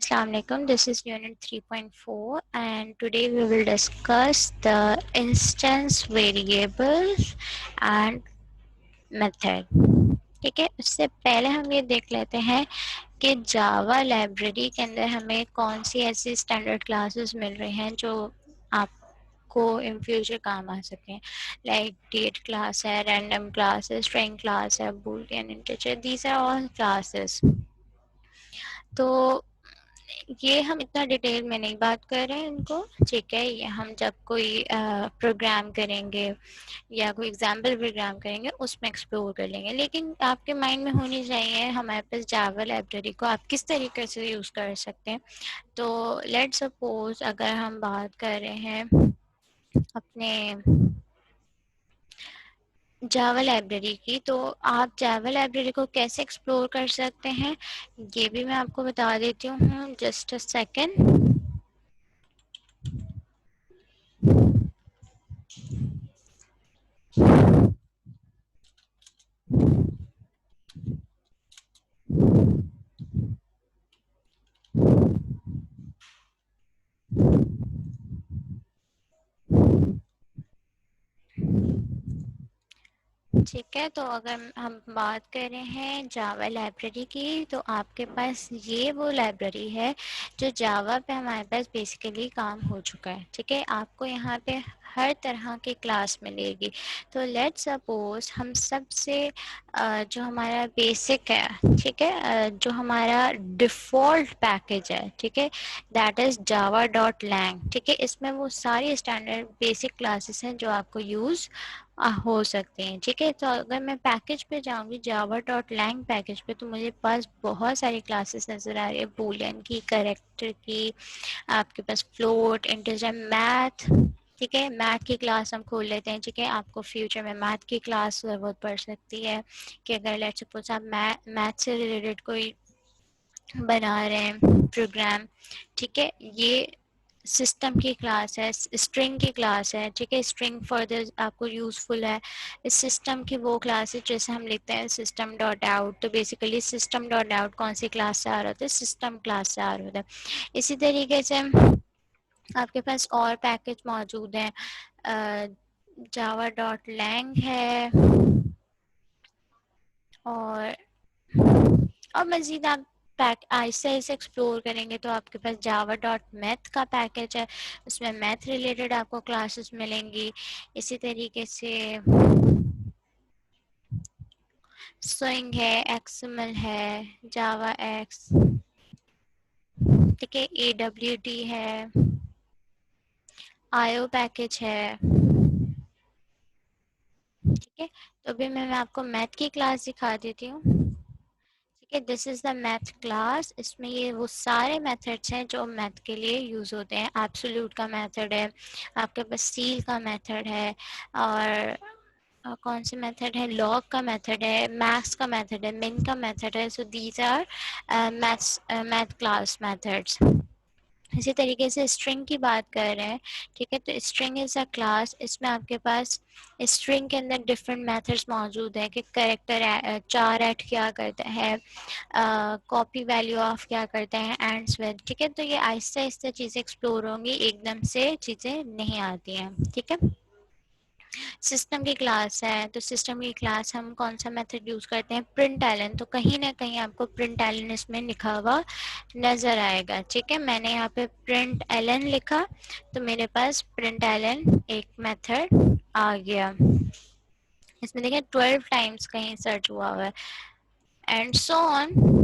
Assalamualaikum. This is Unit 3.4 and today we will discuss the instance variables and method. ठीक है, उससे पहले हम ये देख लेते हैं कि जावा लाइब्रेरी के अंदर हमें कौन सी ऐसी स्टैंडर्ड क्लासेस मिल रही हैं जो आपको इन फ्यूचर काम आ सकें. लाइक डेट क्लास है, रैंडम क्लास है, स्ट्रिंग क्लास है, Boolean integer, these are all classes. तो ये हम इतना डिटेल में नहीं बात कर रहे हैं इनको, ठीक है. ये हम जब कोई प्रोग्राम करेंगे या कोई एग्जाम्पल प्रोग्राम करेंगे उसमें एक्सप्लोर कर लेंगे. लेकिन आपके माइंड में होनी चाहिए हमारे पास जावा लाइब्रेरी को आप किस तरीके से यूज़ कर सकते हैं. तो लेट्स सपोज अगर हम बात कर रहे हैं अपने जावा लाइब्रेरी की, तो आप जावा लाइब्रेरी को कैसे एक्सप्लोर कर सकते हैं ये भी मैं आपको बता देती हूँ. Just a second. ठीक है, तो अगर हम बात कर रहे हैं जावा लाइब्रेरी की, तो आपके पास ये वो लाइब्रेरी है जो जावा पे हमारे पास बेसिकली काम हो चुका है. ठीक है, आपको यहाँ पे हर तरह की क्लास मिलेगी. तो लेट्स सपोज हम सबसे जो हमारा बेसिक है, ठीक है, जो हमारा डिफ़ॉल्ट पैकेज है, ठीक है, that is Java dot lang. ठीक है, इसमें वो सारी स्टैंडर्ड बेसिक क्लासेस हैं जो आपको यूज़ हो सकते हैं. ठीक है, तो अगर मैं पैकेज पे जाऊंगी जावा डॉट लैंग पैकेज पे, तो मुझे पास बहुत सारी क्लासेस नज़र आ रही है. बूलियन की, करेक्टर की, आपके पास फ्लोट, इंटीजर, मैथ. ठीक है, मैथ की क्लास हम खोल लेते हैं. ठीक है, आपको फ्यूचर में मैथ की क्लास ज़रूरत पड़ सकती है कि अगर लेट्स सपोज आप मैथ से रिलेटेड कोई बना रहे हैं प्रोग्राम. ठीक है, ये सिस्टम की क्लास है, स्ट्रिंग की क्लास है. ठीक है, स्ट्रिंग फर्दर आपको यूज़फुल है. इस सिस्टम की वो क्लास है जैसे हम लिखते हैं सिस्टम डॉट आउट, तो बेसिकली सिस्टम डॉट आउट कौन सी क्लास से आ रहा होता है, सिस्टम क्लास से आ रहा होता है. इसी तरीके से आपके पास और पैकेज मौजूद हैं. जावा डॉट लैंग है, और मज़ीद आप पैक आहिस्ते आहिस्ते एक्सप्लोर करेंगे तो आपके पास जावा डॉट मैथ का पैकेज है. उसमें मैथ रिलेटेड आपको क्लासेस मिलेंगी. इसी तरीके से स्विंग है, एक्सएमएल है, जावा एक्स, ठीक है, AWT है, आईओ पैकेज है. ठीक है, तो अभी मैं आपको मैथ की क्लास दिखा देती हूँ. ठीक है, this is the math class. इसमें ये वो सारे मेथड्स हैं जो मैथ के लिए यूज़ होते हैं. एब्सोल्यूट का मेथड है, आपके पास सील का मेथड है, कौन से मेथड है, लॉग का मेथड है, मैक्स का मेथड है, मिन का मेथड है. So these are math class methods. इसी तरीके से स्ट्रिंग की बात कर रहे हैं. ठीक है, तो स्ट्रिंग इज़ अ क्लास. इसमें आपके पास स्ट्रिंग के अंदर डिफरेंट मेथड्स मौजूद हैं कि करेक्टर चार ऐड क्या करता है, कॉपी वैल्यू ऑफ क्या करते हैं, एंड्स विद. ठीक है, तो ये आहिस्ते आहिस्ते चीज़ें एक्सप्लोर होंगी, एकदम से चीज़ें नहीं आती हैं. ठीक है, सिस्टम की क्लास है, तो सिस्टम की क्लास हम कौन सा मेथड यूज़ करते हैं, प्रिंट एलन. तो कहीं ना कहीं आपको प्रिंट एलन इसमें लिखा हुआ नज़र आएगा. ठीक है, मैंने यहाँ पे प्रिंट एलन लिखा तो मेरे पास प्रिंट एलन एक मेथड आ गया. इसमें देखिए 12 टाइम्स कहीं सर्च हुआ है, एंड सो ऑन.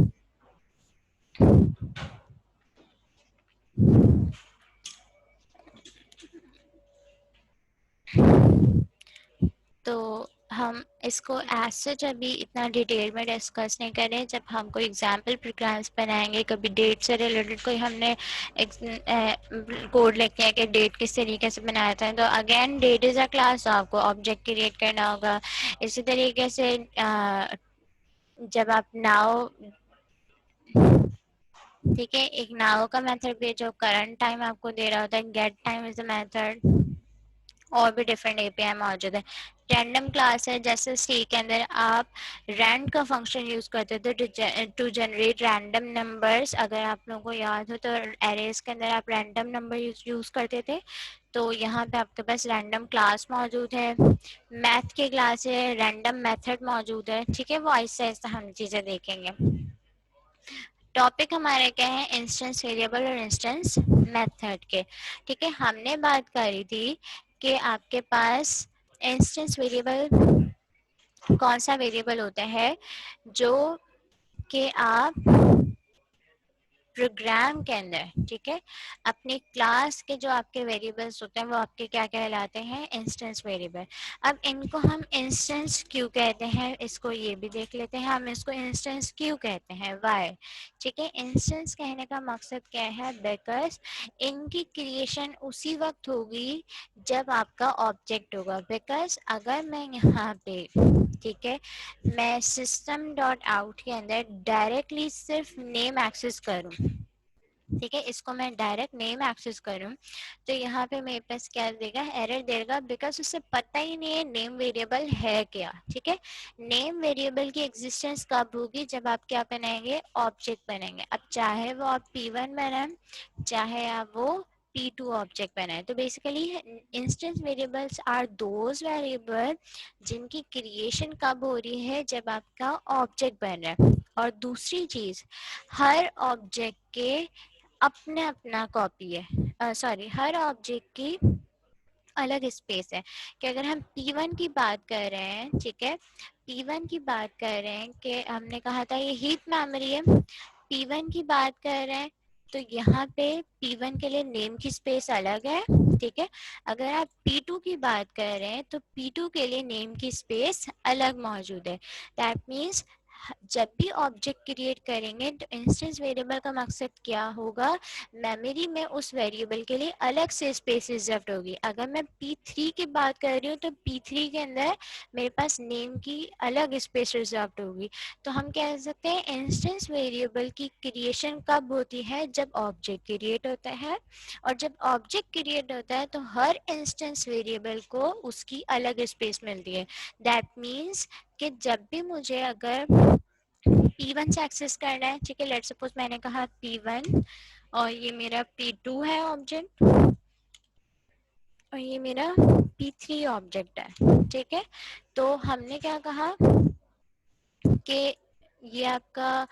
तो हम इसको एज सच अभी इतना डिटेल में डिस्कस नहीं करें. जब हम कोई एग्जाम्पल प्रोग्राम्स बनाएंगे, कभी डेट से रिलेटेड कोई हमने कोड लिखे हैं कि डेट किस तरीके से बनाया था, तो again that is a class, तो आपको ऑब्जेक्ट क्रिएट करना होगा. इसी तरीके से जब आप नाउ, ठीक है, एक नाउ का मेथड भी है जो करंट टाइम आपको दे रहा होता है. Get time is a method. और भी डिफरेंट एपीआई मौजूद है. रैंडम क्लास है, जैसे सी के अंदर आप रैंड का फंक्शन यूज करते थे टू जनरेट रैंडम नंबर्स। अगर आप लोगों को याद हो तो एरेज के अंदर आप रैंडम नंबर यूज करते थे, तो यहाँ पे आपके पास रैंडम क्लास मौजूद है। मैथ की क्लास है, रैंडम मेथड मौजूद है। ठीक है, वो आहिस्ता आहिस्ता हम चीजें देखेंगे। टॉपिक हमारे क्या है, इंस्टेंस वेरिएबल और इंस्टेंस मेथड के। ठीक है, हमने बात करी थी कि आपके पास इंस्टेंस वेरिएबल कौन सा वेरिएबल होता है जो कि आप प्रोग्राम के अंदर, ठीक है, अपनी क्लास के जो आपके वेरिएबल्स होते हैं वो आपके क्या कहलाते हैं, इंस्टेंस वेरिएबल। अब इनको हम इंस्टेंस क्यों कहते हैं, इसको ये भी देख लेते हैं। हम इसको इंस्टेंस क्यों कहते हैं, वाई। ठीक है, इंस्टेंस कहने का मकसद क्या है, बिकॉज इनकी क्रिएशन उसी वक्त होगी जब आपका ऑब्जेक्ट होगा। बिकॉज अगर मैं यहाँ पे, ठीक है, मैं सिस्टम डॉट आउट के अंदर डायरेक्टली सिर्फ नेम एक्सेस करूं, ठीक है, इसको मैं डायरेक्ट नेम एक्सेस करूं, तो यहाँ पे मेरे पास क्या देगा, एरर देगा, बिकॉज उसे पता ही नहीं है नेम वेरिएबल है क्या। ठीक है, नेम वेरिएबल की एग्जिस्टेंस कब होगी, जब आप क्या बनाएंगे, ऑब्जेक्ट बनाएंगे। अब चाहे वो आप P1 बनाएं, चाहे आप वो P2 ऑब्जेक्ट बनाए, तो basically instance variables are those variable जिनकी क्रिएशन कब हो रही है, जब आपका ऑब्जेक्ट बन रहा है। और दूसरी चीज, हर ऑब्जेक्ट के अपने अपना कॉपी है, सॉरी, हर ऑब्जेक्ट की अलग स्पेस है। कि अगर हम P1 की बात कर रहे हैं, ठीक है, P1 की बात कर रहे हैं कि हमने कहा था ये हीप मेमोरी है, P1 की बात कर रहे हैं, तो यहाँ पे P1 के लिए नेम की स्पेस अलग है। ठीक है, अगर आप P2 की बात कर रहे हैं तो P2 के लिए नेम की स्पेस अलग मौजूद है। दैट मीन्स जब भी ऑब्जेक्ट क्रिएट करेंगे तो इंस्टेंस वेरिएबल का मकसद क्या होगा, मेमोरी में उस वेरिएबल के लिए अलग से स्पेस रिजर्व होगी। अगर मैं P3 की बात कर रही हूँ तो P3 के अंदर मेरे पास नेम की अलग स्पेस रिजर्व होगी। तो हम कह सकते हैं इंस्टेंस वेरिएबल की क्रिएशन कब होती है, जब ऑब्जेक्ट क्रिएट होता है। और जब ऑब्जेक्ट क्रिएट होता है तो हर इंस्टेंस वेरिएबल को उसकी अलग स्पेस मिलती है। दैट मीन्स कि जब भी मुझे अगर P1 से एक्सेस करना है, ठीक है, लेट सपोज मैंने कहा P1 और ये मेरा P2 है ऑब्जेक्ट और ये मेरा P3 ऑब्जेक्ट है। ठीक है, तो हमने क्या कहा कि ये आपका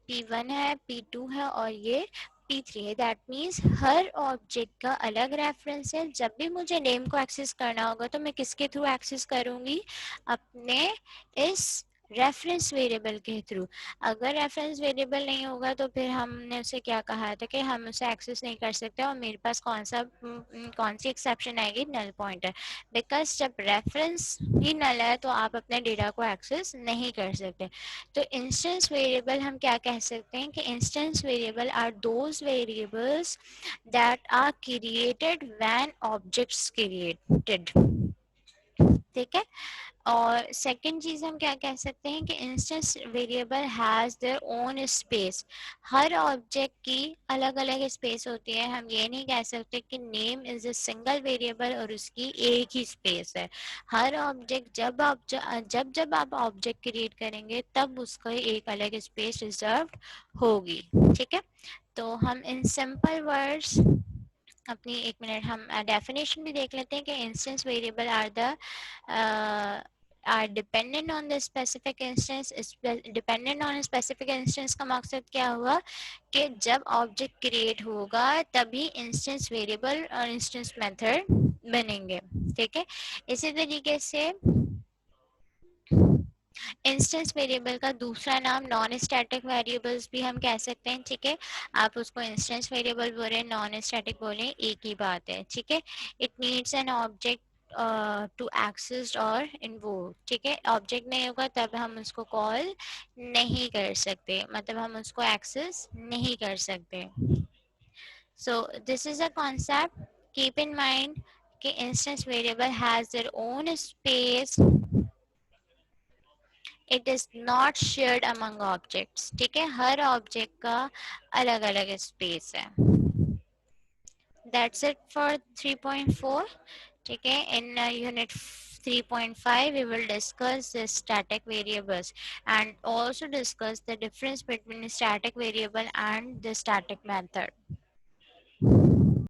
P1 है, P2 है और ये P3 है। दैट मीन्स हर ऑब्जेक्ट का अलग रेफरेंस है। जब भी मुझे नेम को एक्सेस करना होगा तो मैं किसके थ्रू एक्सेस करूंगी, अपने इस रेफरेंस वेरिएबल के थ्रू। अगर रेफरेंस वेरिएबल नहीं होगा तो फिर हमने उसे क्या कहा था कि हम उसे एक्सेस नहीं कर सकते, और मेरे पास कौन सी एक्सेप्शन आएगी, नल पॉइंटर। बिकॉज जब रेफरेंस ही नल है तो आप अपने डेटा को एक्सेस नहीं कर सकते। तो इंस्टेंस वेरिएबल हम क्या कह सकते हैं कि instance variable are those variables that are created when objects created. ठीक है, और सेकंड चीज हम क्या कह सकते हैं कि instance variable has their own space. Her object की अलग अलग स्पेस होती है। हम ये नहीं कह सकते कि name is a single variable और उसकी एक ही स्पेस है। हर ऑब्जेक्ट जब जब आप ऑब्जेक्ट क्रिएट करेंगे तब उसका एक अलग स्पेस रिजर्व होगी। ठीक है, तो हम इन सिंपल वर्ड्स अपनी, एक मिनट, हम डेफिनेशन भी देख लेते हैं कि instance variable are the are dependent on the specific instance. Dependent on specific instance का मकसद क्या हुआ कि जब ऑब्जेक्ट क्रिएट होगा तभी इंस्टेंस वेरिएबल और इंस्टेंस मेथड बनेंगे। ठीक है, इसी तरीके से इंस्टेंस वेरिएबल का दूसरा नाम नॉन स्टैटिक वेरिएबल्स भी हम कह सकते हैं। ठीक है, आप उसको इंस्टेंस वेरिएबल बोले, नॉन स्टैटिक बोले, एक ही बात है। ठीक है, it needs an object to access और इन्वोक। ठीक है, ऑब्जेक्ट नहीं होगा तब हम उसको कॉल नहीं कर सकते, मतलब हम उसको एक्सेस नहीं कर सकते। So this is a concept, keep in mind कि instance variable has their own space, it is not shared among objects. ठीक है, हर ऑब्जेक्ट का अलग अलग स्पेस है। That's it for 3.4। ठीक है, in unit 3.5 we will discuss the static variables and also discuss the difference between static variable and the static method.